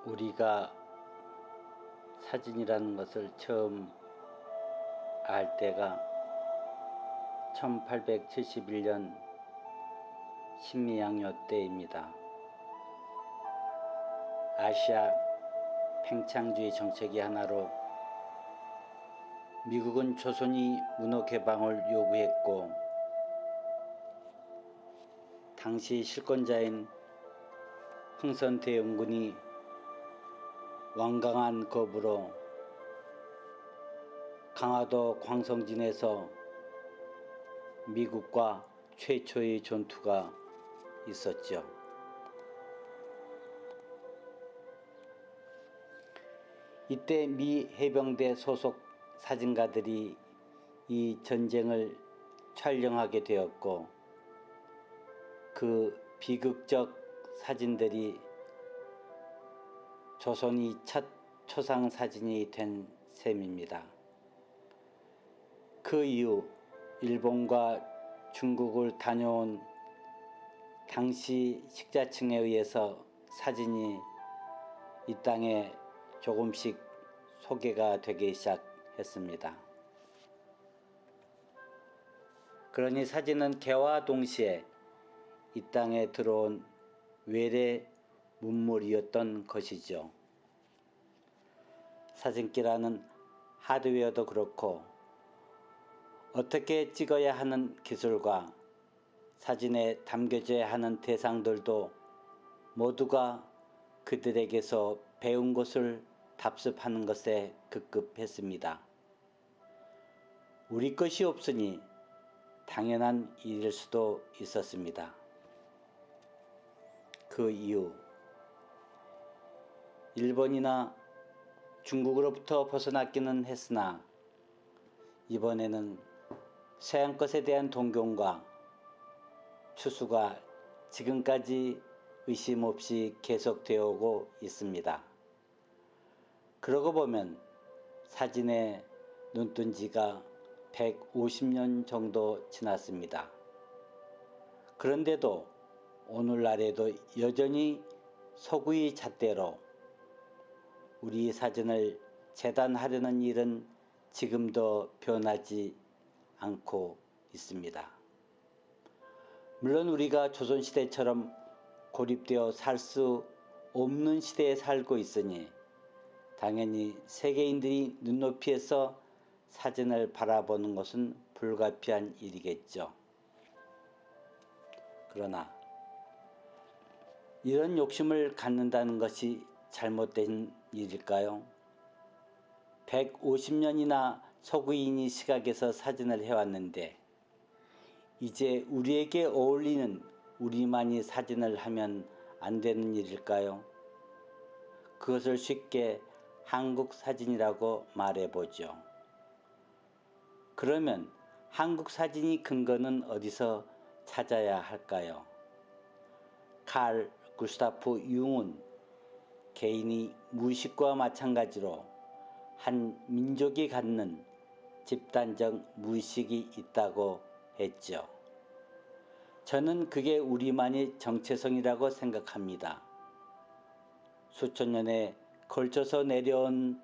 우리가 사진이라는 것을 처음 알 때가 1871년 신미양요 때입니다. 아시아 팽창주의 정책이 하나로 미국은 조선이 문호 개방을 요구했고, 당시 실권자인 흥선대원군이 완강한 거부로 강화도 광성진에서 미국과 최초의 전투가 있었죠. 이때 미 해병대 소속 사진가들이 이 전쟁을 촬영하게 되었고, 그 비극적 사진들이 조선이 첫 초상 사진이 된 셈입니다. 그 이후 일본과 중국을 다녀온 당시 식자층에 의해서 사진이 이 땅에 조금씩 소개가 되기 시작했습니다. 그러니 사진은 개와 동시에 이 땅에 들어온 외래 문물이었던 것이죠. 사진기라는 하드웨어도 그렇고, 어떻게 찍어야 하는 기술과 사진에 담겨져야 하는 대상들도 모두가 그들에게서 배운 것을 답습하는 것에 급급했습니다. 우리 것이 없으니 당연한 일일 수도 있었습니다. 그 이후 일본이나 중국으로부터 벗어났기는 했으나, 이번에는 서양 것에 대한 동경과 추수가 지금까지 의심 없이 계속되어 오고 있습니다. 그러고 보면 사진에 눈뜬 지가 150년 정도 지났습니다. 그런데도 오늘날에도 여전히 서구의 잣대로 우리 사진을 재단하려는 일은 지금도 변하지 않고 있습니다. 물론 우리가 조선시대처럼 고립되어 살 수 없는 시대에 살고 있으니 당연히 세계인들이 눈높이에서 사진을 바라보는 것은 불가피한 일이겠죠. 그러나 이런 욕심을 갖는다는 것이 잘못된 일일까요? 150년이나 서구인이 시각에서 사진을 해왔는데, 이제 우리에게 어울리는 우리만이 사진을 하면 안 되는 일일까요? 그것을 쉽게 한국 사진이라고 말해보죠. 그러면 한국 사진이 근거는 어디서 찾아야 할까요? 칼 구스타프 융은 개인이 무의식과 마찬가지로 한 민족이 갖는 집단적 무의식이 있다고 했죠. 저는 그게 우리만의 정체성이라고 생각합니다. 수천 년에 걸쳐서 내려온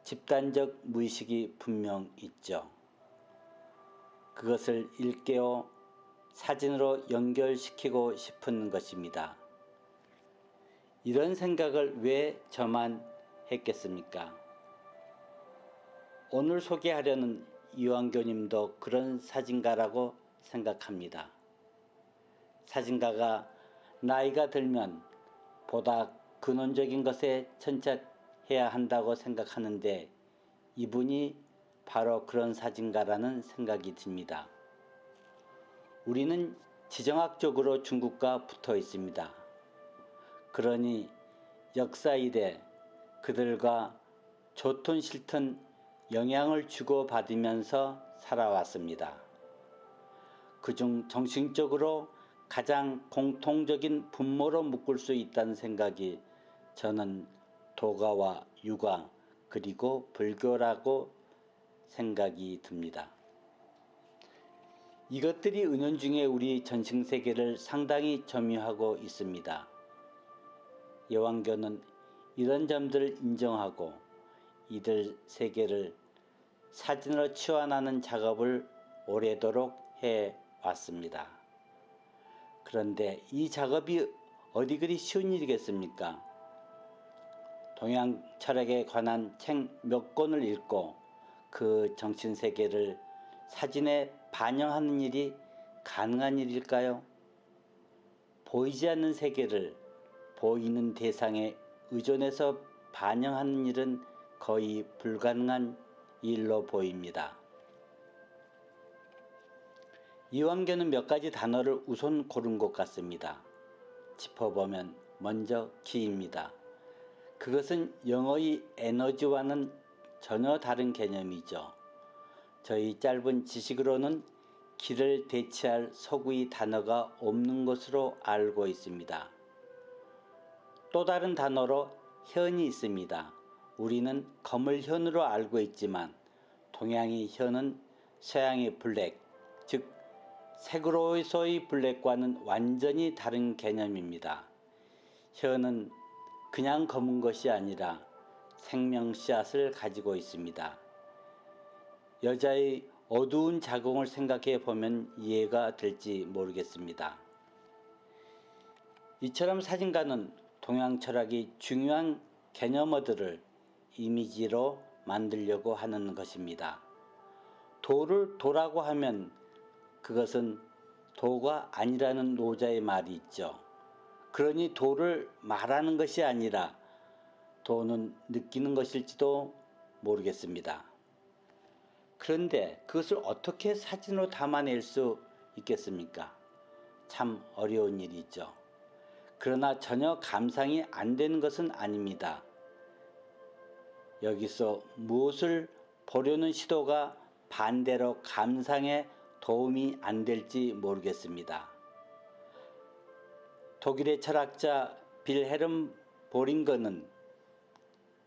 집단적 무의식이 분명 있죠. 그것을 일깨워 사진으로 연결시키고 싶은 것입니다. 이런 생각을 왜 저만 했겠습니까? 오늘 소개하려는 이완교님도 그런 사진가라고 생각합니다. 사진가가 나이가 들면 보다 근원적인 것에 천착해야 한다고 생각하는데, 이분이 바로 그런 사진가라는 생각이 듭니다. 우리는 지정학적으로 중국과 붙어 있습니다. 그러니 역사 이래 그들과 좋든 싫든 영향을 주고받으면서 살아왔습니다. 그중 정신적으로 가장 공통적인 분모로 묶을 수 있다는 생각이 저는 도가와 유가 그리고 불교라고 생각이 듭니다. 이것들이 은연중에 우리 전승세계를 상당히 점유하고 있습니다. 예왕교는 이런 점들을 인정하고 이들 세계를 사진으로 치환하는 작업을 오래도록 해 왔습니다. 그런데 이 작업이 어디 그리 쉬운 일이겠습니까? 동양 철학에 관한 책 몇 권을 읽고 그 정신세계를 사진에 반영하는 일이 가능한 일일까요? 보이지 않는 세계를 보이는 대상에 의존해서 반영하는 일은 거의 불가능한 일로 보입니다. 이완규는 몇 가지 단어를 우선 고른 것 같습니다. 짚어보면 먼저 기입니다. 그것은 영어의 에너지와는 전혀 다른 개념이죠. 저희 짧은 지식으로는 기를 대체할 서구의 단어가 없는 것으로 알고 있습니다. 또 다른 단어로 현이 있습니다. 우리는 검을 현으로 알고 있지만 동양의 현은 서양의 블랙, 즉 색으로서의 블랙과는 완전히 다른 개념입니다. 현은 그냥 검은 것이 아니라 생명 씨앗을 가지고 있습니다. 여자의 어두운 자궁을 생각해 보면 이해가 될지 모르겠습니다. 이처럼 사진가는 동양 철학의 중요한 개념어들을 이미지로 만들려고 하는 것입니다. 도를 도라고 하면 그것은 도가 아니라는 노자의 말이 있죠. 그러니 도를 말하는 것이 아니라 도는 느끼는 것일지도 모르겠습니다. 그런데 그것을 어떻게 사진으로 담아낼 수 있겠습니까? 참 어려운 일이죠. 그러나 전혀 감상이 안 되는 것은 아닙니다. 여기서 무엇을 보려는 시도가 반대로 감상에 도움이 안 될지 모르겠습니다. 독일의 철학자 빌헤름 보링거는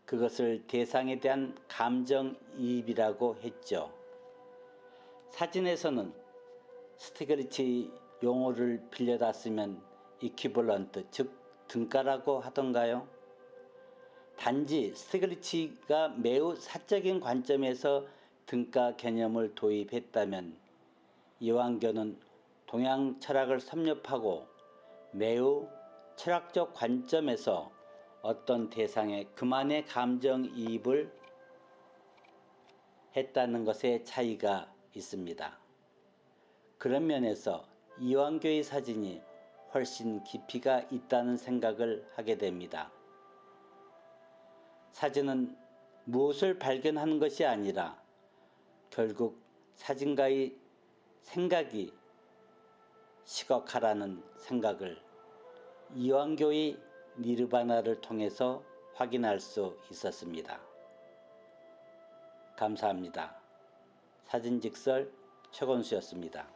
그것을 대상에 대한 감정이입이라고 했죠. 사진에서는 스티글리츠의 용어를 빌려다 쓰면 이퀴벌런트, 즉 등가라고 하던가요? 단지 스티글리츠가 매우 사적인 관점에서 등가 개념을 도입했다면 이완규는 동양 철학을 섭렵하고 매우 철학적 관점에서 어떤 대상에 그만의 감정이입을 했다는 것에 차이가 있습니다. 그런 면에서 이완규의 사진이 훨씬 깊이가 있다는 생각을 하게 됩니다. 사진은 무엇을 발견하는 것이 아니라 결국 사진가의 생각이 시각화라는 생각을 이완규의 니르바나를 통해서 확인할 수 있었습니다. 감사합니다. 사진직설 최건수였습니다.